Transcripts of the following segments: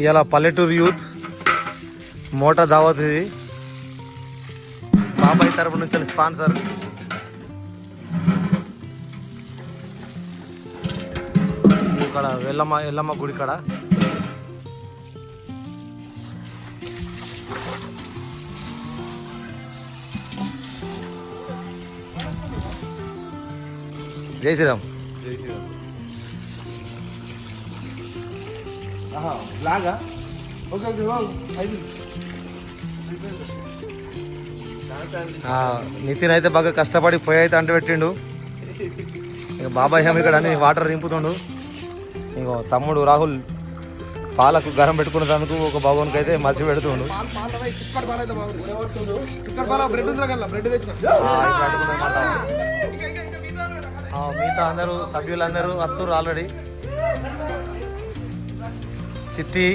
ఇవాళ పల్లెటూరు యూత్ మోటా దావత్ ఇది బాబాయ్ తరపు నుంచి స్పాన్సర్. ఇక్కడ ఎల్లమ్మ గుడి కాడ జై శ్రీరామ్. నితిన్ అయితే బాగా కష్టపడి పొయ్యి అయితే అంటు పెట్టిండు. ఇక బాబాయ్ ఏమో ఇక్కడ అన్ని వాటర్ నింపుతుండు. ఇంకో తమ్ముడు రాహుల్ పాలకు గరం పెట్టుకునేందుకు ఒక భగవానికి అయితే మసి పెడుతుండు. మిగతా అందరూ సభ్యులందరూ వస్తున్నారు ఆల్రెడీ. చిట్టి,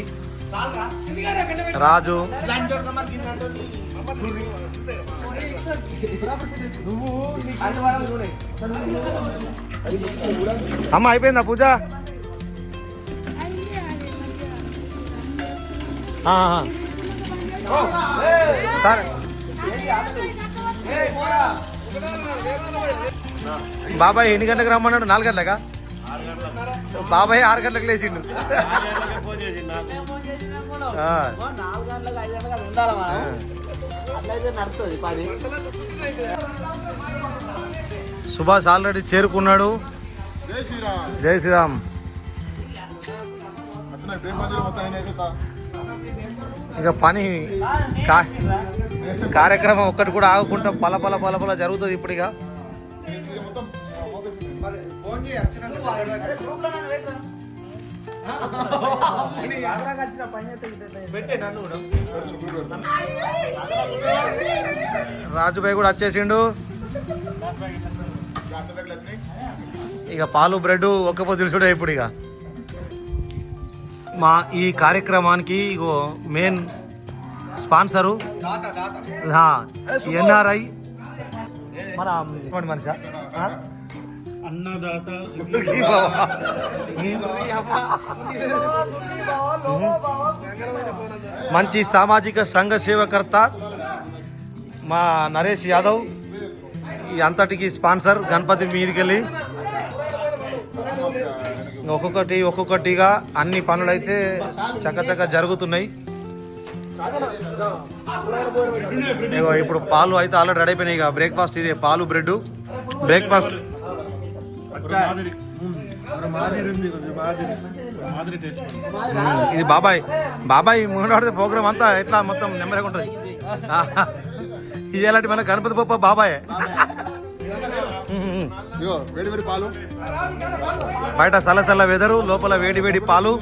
రాజు, అమ్మ అయిపోయిందా పూజ? సరే బాబాయ్ ఎన్ని గంటలకు రమ్మన్నాడు? 4 గంటలకా? బాబాయ్ 6 గంటలకు లేచిండు. సుభాష్ ఆల్రెడీ చేరుకున్నాడు. జై శ్రీరామ్. ఇక పని కార్యక్రమం ఒక్కటి కూడా ఆగకుండా పల జరుగుతుంది ఇప్పుడు. ఇక రాజుబాయ్ కూడా వచ్చేసిండు. ఇక పాలు బ్రెడ్ ఒక్క పొద్దు చూడే ఇప్పుడు. ఇక మా ఈ కార్యక్రమానికి ఇగో మెయిన్ స్పాన్సరు ఎన్ఆర్ఐ మన మనిషా అన్నదాత మంచి సామాజిక సంఘ సేవకర్త మా నరేష్ యాదవ్ ఈ అంతటికి స్పాన్సర్. గణపతి మీదికెళ్ళి ఒక్కొక్కటిగా అన్ని పనులైతే చక్కచక్క జరుగుతున్నాయి. ఇప్పుడు పాలు అయితే ఆల్రెడీ రెడీ అయిపోయినాయి. ఇక బ్రేక్ఫాస్ట్ ఇదే పాలు బ్రెడ్ బ్రేక్ఫాస్ట్. ఇది బాబాయ్ ముందు ప్రోగ్రామ్ అంతా ఎట్లా మొత్తం నెమ్మదిగా ఉంటుంది. ఇలాంటి మన గణపతి పప్ప బాబాయ్. బయట సల్ల వెదరు, లోపల వేడి పాలు.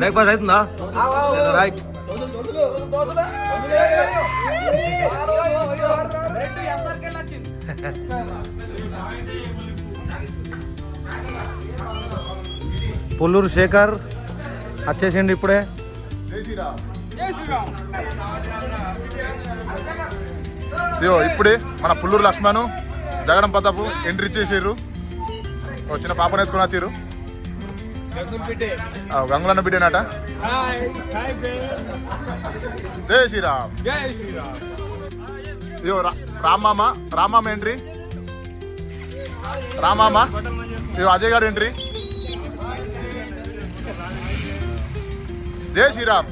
బ్రేక్ఫాస్ట్ అవుతుందా? రైట్. పుల్లూరు శేఖర్ వచ్చేసిండి ఇప్పుడే. ఇప్పుడే మన పుల్లూరు లక్ష్మణ్ జగడం ప్రతాపు ఎంట్రీ ఇచ్చేసారు. చిన్న పాపను వేసుకొని వచ్చారు. గంగులన్న బిడ్డేనాట. జై శ్రీరామ్. ఇయో రామామ ఎంట్రీ. రామామ ఇయో అజయ్ గారు ఎంట్రీ. జై శ్రీరామ్.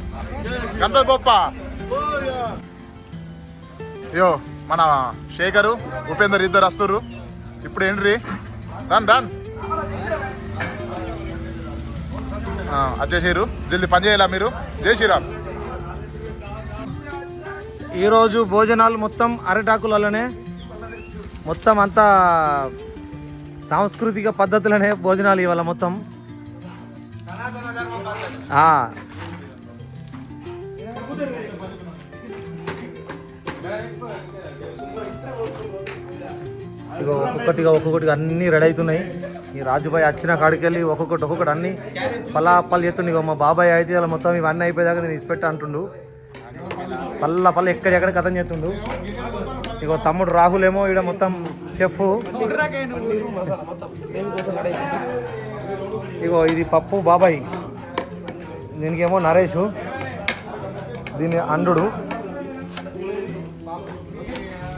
గణపతి బొప్ప. ఇయో మన శేఖరు ఉపేందర్ ఇద్దరు వస్తుర్రు ఇప్పుడు ఎంట్రీ. రన్ వచ్చేసారు. జల్దీ పని చేయాలా మీరు. జై శ్రీరామ్. ఈరోజు భోజనాలు మొత్తం అరిటాకులలోనే, మొత్తం అంతా సాంస్కృతిక పద్ధతులనే భోజనాలు ఇవాళ మొత్తం. ఇక ఒక్కొక్కటిగా అన్నీ రెడీ అవుతున్నాయి. ఈ రాజుబాయ్ వచ్చిన కాడికి వెళ్ళి ఒక్కొక్కటి అన్ని పల్లా చేస్తుండే. ఇక మా బాబాయ్ అయితే ఇలా మొత్తం ఇవన్నీ అయిపోయేదాకా నేను ఇసిపెట్ట అంటుండు. పల్ల ఎక్కడెక్కడ కథం చేస్తుండు. ఇక తమ్ముడు రాహుల్ ఏమో ఇక్కడ మొత్తం చెఫ్. ఇగో ఇది పప్పు బాబాయ్, దీనికేమో నరేషు, దీని అండు.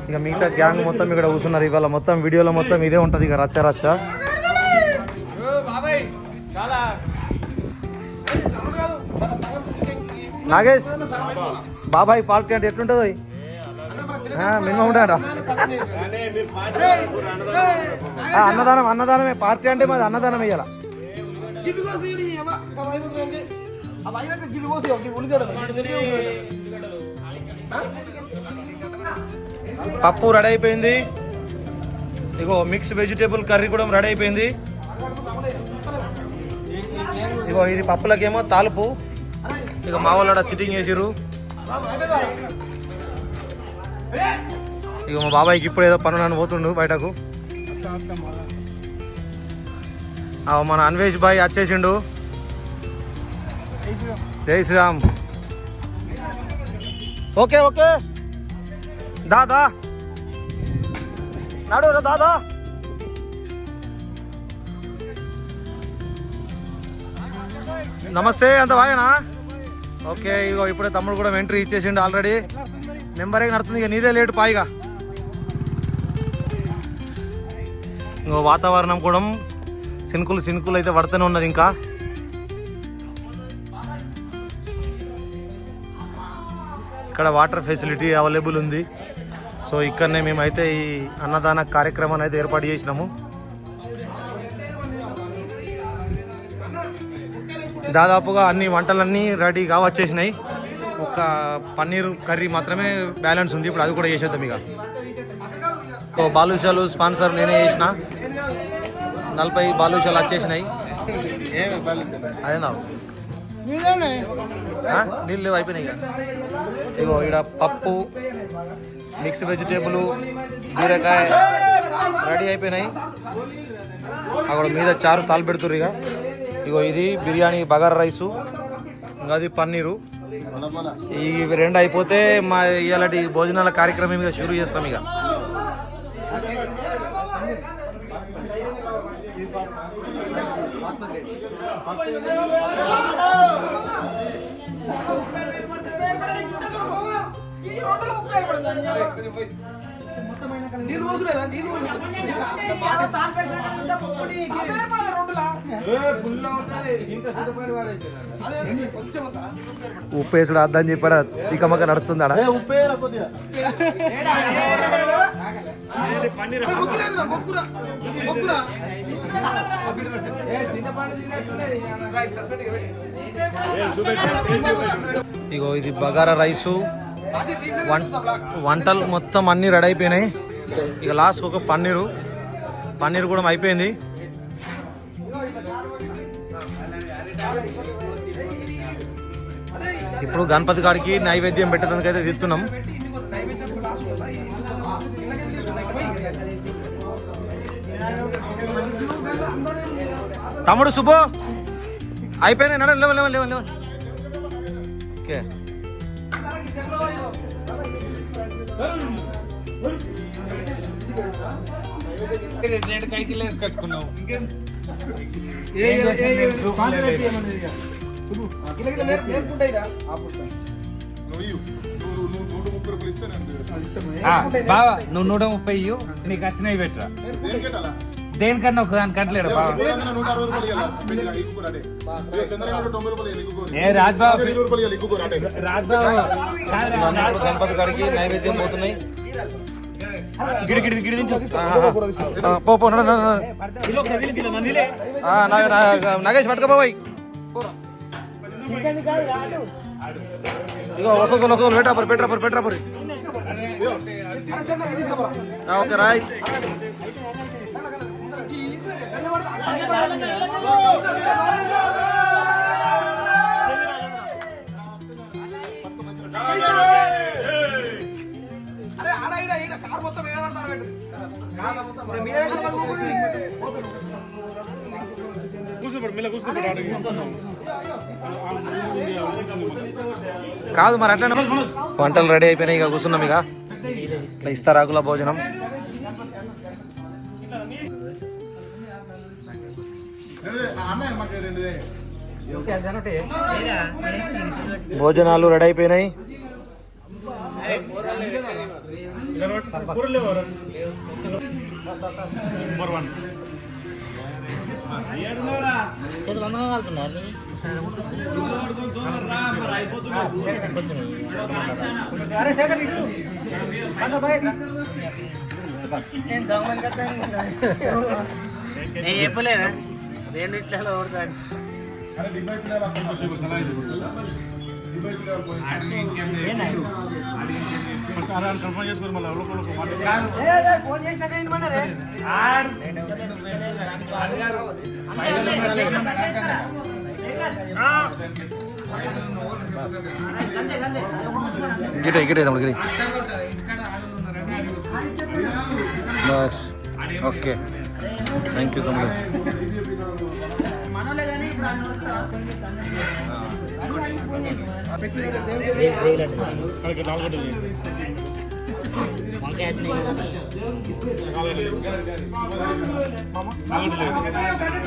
ఇక మిగతా గ్యాంగ్ మొత్తం ఇక్కడ కూర్చున్నారు. ఇవాళ మొత్తం వీడియోలో మొత్తం ఇదే ఉంటుంది ఇక రచ్చ రచ్చ. నాగేష్ బాబాయ్ పార్టీ అంటే ఎట్లుంటుంది? మినిమం ఉంటాడ అన్నదానం, అన్నదానమే పార్టీ అంటే మాది అన్నదానం ఇయ్యాల. పప్పు రెడీ అయిపోయింది. ఇగో మిక్స్ వెజిటేబుల్ కర్రీ కూడా రెడీ అయిపోయింది. ఇగో ఇది పప్పులకేమో తాలుపు. ఇక మా వాళ్ళు సిట్టింగ్ చేసిర్రు. ఇక మా బాబాయ్కి ఇప్పుడు ఏదో పనులు అని పోతుండు బయటకు. మన అన్వేష్ బాయ్ వచ్చేసిండు. జై శ్రీరామ్. ఓకే ఓకే దాదా నాడు దాదా. నమస్తే, అంత బాగానా? ఓకే, ఇగో ఇప్పుడే తమ్ముడు కూడా ఎంట్రీ ఇచ్చేసిండు ఆల్రెడీ. నెంబర్ నడుతుంది, ఇక నీదే లేటు పాయిగా. ఇంకో వాతావరణం కూడా సినుకులు అయితే పడుతూనే ఉన్నది. ఇంకా ఇక్కడ వాటర్ ఫెసిలిటీ అవైలబుల్ ఉంది. సో ఇక్కడనే మేమైతే ఈ అన్నదాన కార్యక్రమాన్ని అయితే ఏర్పాటు చేసినాము. దాదాపుగా అన్ని వంటలన్నీ రెడీగా వచ్చేసినాయి. ఒక పన్నీర్ కర్రీ మాత్రమే బ్యాలెన్స్ ఉంది. ఇప్పుడు అది కూడా చేసేద్దాం ఇక. సో బాలుషాలు స్పాన్సర్ నేనే చేసిన. 40 బాలుషాలు వచ్చేసినాయి. అదేనా నీళ్ళు లేవు, అయిపోయినాయి ఇక. ఇగో ఇక్కడ పప్పు, మిక్స్ వెజిటేబుల్, బీరకాయ రెడీ అయిపోయినాయి. అక్కడ మీద చారు తాలు పెడుతుర్రు ఇక. ఇగో ఇది బిర్యానీ బగారా రైసు, ఇంకా అది పన్నీరు. ఇవి రెండు అయిపోతే మా ఇలాంటి భోజనాల కార్యక్రమం ఇక షురూ చేస్తాం ఇక. ఉప్పేసుడు అద్దని చెప్పాడా? తికమక నడుతుందాడా? ఇగో ఇది బగారా రైసు, వంటలు మొత్తం అన్నీ రెడీ అయిపోయినాయి. ఇక లాస్ట్ ఒక పన్నీరు కూడా అయిపోయింది. ఇప్పుడు గణపతి గారికి నైవేద్యం పెట్టడానికి అయితే తీస్తున్నాం. తమ్ముడు సుబ్బు అయిపోయినాయి. నడ లేవ. ఓకే, కచ్చుకున్నావు. బావా నువ్వు 130 ఇయ్యు, నీకు వచ్చినవి పెట్టరా. దేనికన్నా ఒక దాని కట్టలేడు బావా. ఏ రాజ్బాబు గణపతి గారికి నైవేద్యం పోతున్నాయి. నగేష్ పట్టుకోపోయి. ఇగో ఒక్కొక్కరు పెట్టరాపరు. Okay right. కాదు మరి అట్లా వంటలు రెడీ అయిపోయినాయి. ఇక కూర్చున్నాం. ఇక ఇట్లా ఇస్తారాకుల భోజనం. భోజనాలు రెడీ అయిపోయినాయి. చెప్పలేదా రెండిట్లలో ఓడతాను. ఫోన్ చేసినారే గిటే గిటే తమ్ముడు గిరి బస్. ఓకే, థ్యాంక్ యూ తమ్ముడు. మనోలే కానీ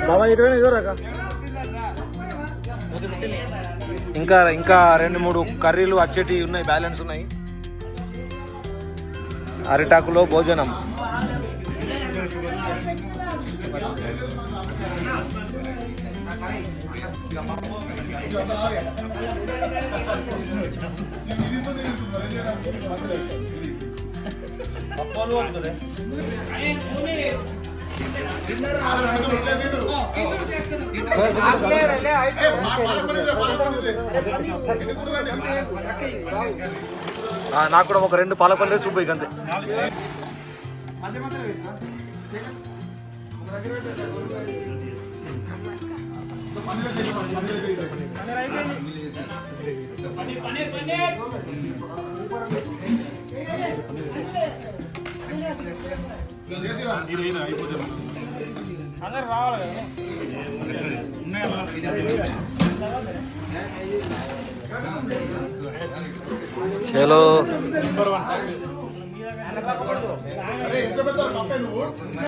బాబా ఇటు రాక ఇంకా ఇంకా 2-3 కర్రీలు వచ్చేటి ఉన్నాయి, బ్యాలెన్స్ ఉన్నాయి. అరిటాకులో భోజనం. నాకు కూడా ఒక 2 పాలపల్లి సూప్ అంతే. చలో